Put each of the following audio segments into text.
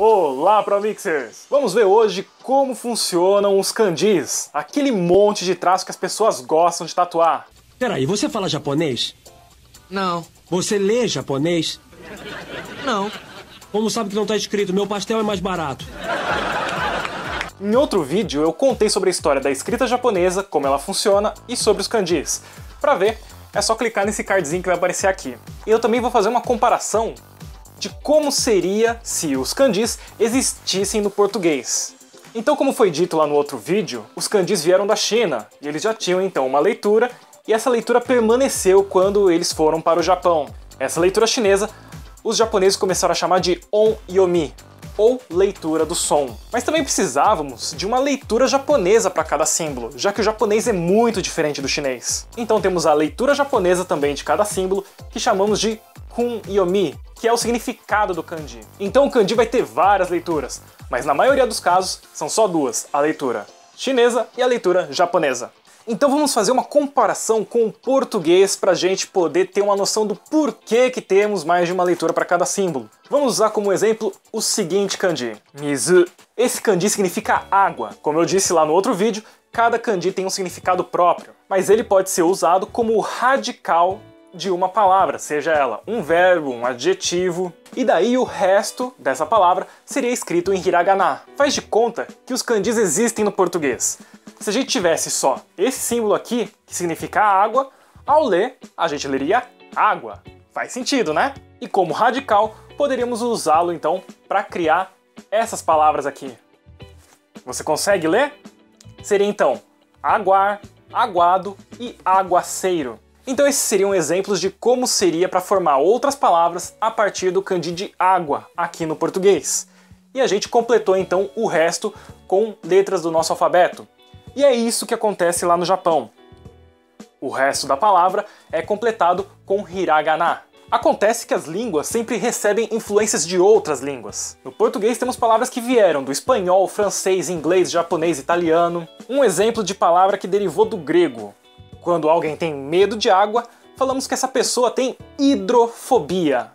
Olá, ProMixers! Vamos ver hoje como funcionam os kanjis, aquele monte de traços que as pessoas gostam de tatuar. Peraí, você fala japonês? Não. Você lê japonês? Não. Como sabe que não tá escrito, meu pastel é mais barato? Em outro vídeo eu contei sobre a história da escrita japonesa, como ela funciona e sobre os kanjis. Para ver, é só clicar nesse cardzinho que vai aparecer aqui. E eu também vou fazer uma comparação de como seria se os kanjis existissem no português. Então, como foi dito lá no outro vídeo, os kanjis vieram da China, e eles já tinham então uma leitura, e essa leitura permaneceu quando eles foram para o Japão. Essa leitura chinesa, os japoneses começaram a chamar de on-yomi, ou leitura do som. Mas também precisávamos de uma leitura japonesa para cada símbolo, já que o japonês é muito diferente do chinês. Então temos a leitura japonesa também de cada símbolo, que chamamos de kun-yomi, que é o significado do kanji. Então o kanji vai ter várias leituras, mas na maioria dos casos são só duas, a leitura chinesa e a leitura japonesa. Então vamos fazer uma comparação com o português para a gente poder ter uma noção do porquê que temos mais de uma leitura para cada símbolo. Vamos usar como exemplo o seguinte kanji, mizu. Esse kanji significa água. Como eu disse lá no outro vídeo, cada kanji tem um significado próprio, mas ele pode ser usado como radical de uma palavra, seja ela um verbo, um adjetivo, e daí o resto dessa palavra seria escrito em hiragana. Faz de conta que os kanjis existem no português. Se a gente tivesse só esse símbolo aqui, que significa água, ao ler, a gente leria água. Faz sentido, né? E como radical, poderíamos usá-lo então para criar essas palavras aqui. Você consegue ler? Seria então aguar, aguado e aguaceiro. Então esses seriam exemplos de como seria para formar outras palavras a partir do kanji de água aqui no português. E a gente completou então o resto com letras do nosso alfabeto. E é isso que acontece lá no Japão. O resto da palavra é completado com hiragana. Acontece que as línguas sempre recebem influências de outras línguas. No português temos palavras que vieram do espanhol, francês, inglês, japonês, italiano. Um exemplo de palavra que derivou do grego. Quando alguém tem medo de água, falamos que essa pessoa tem hidrofobia.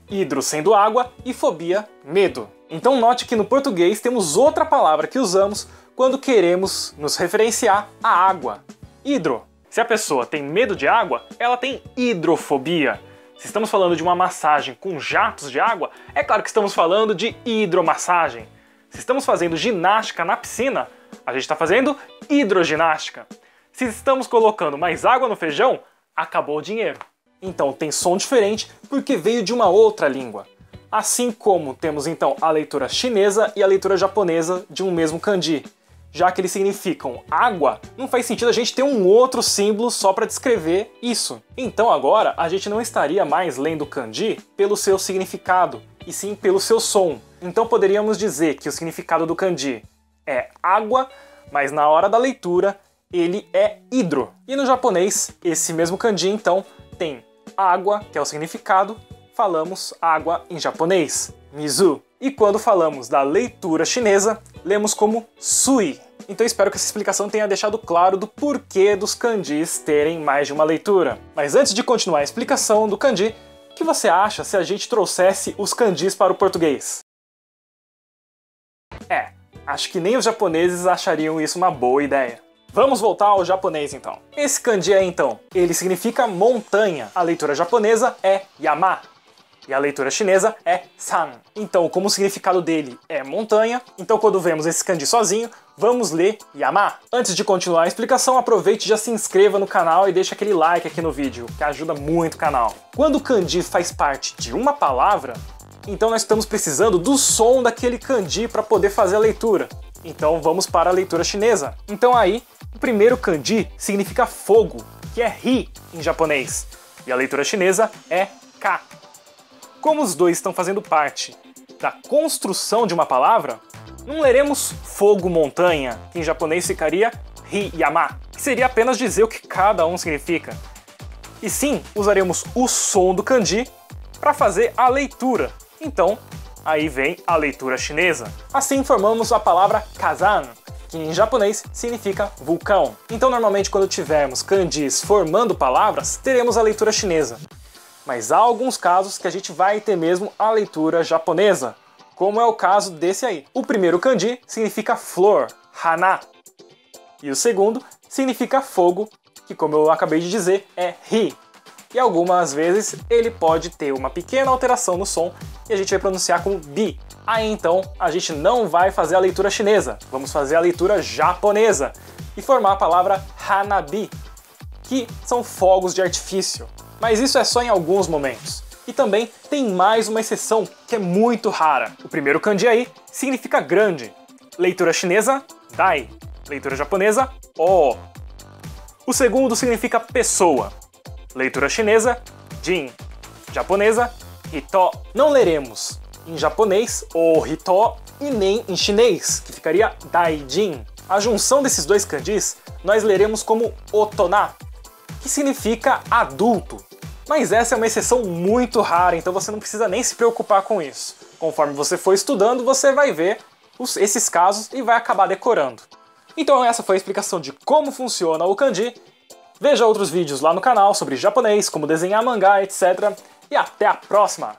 Hidro sendo água e fobia, medo. Então note que no português temos outra palavra que usamos quando queremos nos referenciar à água. Hidro. Se a pessoa tem medo de água, ela tem hidrofobia. Se estamos falando de uma massagem com jatos de água, é claro que estamos falando de hidromassagem. Se estamos fazendo ginástica na piscina, a gente está fazendo hidroginástica. Se estamos colocando mais água no feijão, acabou o dinheiro. Então tem som diferente porque veio de uma outra língua. Assim como temos então a leitura chinesa e a leitura japonesa de um mesmo kanji. Já que eles significam água, não faz sentido a gente ter um outro símbolo só para descrever isso. Então agora a gente não estaria mais lendo o kanji pelo seu significado, e sim pelo seu som. Então poderíamos dizer que o significado do kanji é água, mas na hora da leitura ele é hidro. E no japonês, esse mesmo kanji então tem água, que é o significado, falamos água em japonês, mizu. E quando falamos da leitura chinesa, lemos como sui. Então espero que essa explicação tenha deixado claro do porquê dos kanjis terem mais de uma leitura. Mas antes de continuar a explicação do kanji, o que você acha se a gente trouxesse os kanjis para o português? Acho que nem os japoneses achariam isso uma boa ideia. Vamos voltar ao japonês então. Esse kanji então, ele significa montanha. A leitura japonesa é yama. E a leitura chinesa é san. Então, como o significado dele é montanha, então quando vemos esse kanji sozinho, vamos ler yama. Antes de continuar a explicação, aproveite e já se inscreva no canal e deixe aquele like aqui no vídeo, que ajuda muito o canal. Quando o kanji faz parte de uma palavra, então nós estamos precisando do som daquele kanji para poder fazer a leitura. Então vamos para a leitura chinesa. Então aí, o primeiro kanji significa fogo, que é ri em japonês. E a leitura chinesa é ka. Como os dois estão fazendo parte da construção de uma palavra, não leremos fogo montanha, que em japonês ficaria ri yama, que seria apenas dizer o que cada um significa. E sim, usaremos o som do kanji para fazer a leitura. Então, aí vem a leitura chinesa. Assim formamos a palavra kazan, que em japonês significa vulcão. Então normalmente quando tivermos kanjis formando palavras, teremos a leitura chinesa. Mas há alguns casos que a gente vai ter mesmo a leitura japonesa, como é o caso desse aí. O primeiro kanji significa flor, hana, e o segundo significa fogo, que como eu acabei de dizer, é ri. E algumas vezes ele pode ter uma pequena alteração no som e a gente vai pronunciar como bi. Aí então a gente não vai fazer a leitura chinesa, vamos fazer a leitura japonesa e formar a palavra hanabi, que são fogos de artifício. Mas isso é só em alguns momentos. E também tem mais uma exceção que é muito rara. O primeiro kanji aí significa grande. Leitura chinesa, dai. Leitura japonesa, o. O segundo significa pessoa. Leitura chinesa, jin. Japonesa, hito. Não leremos em japonês o hito e nem em chinês, que ficaria daijin. A junção desses dois kanjis nós leremos como otona, que significa adulto. Mas essa é uma exceção muito rara, então você não precisa nem se preocupar com isso. Conforme você for estudando, você vai ver esses casos e vai acabar decorando. Então essa foi a explicação de como funciona o kanji. Veja outros vídeos lá no canal sobre japonês, como desenhar mangá, etc. E até a próxima!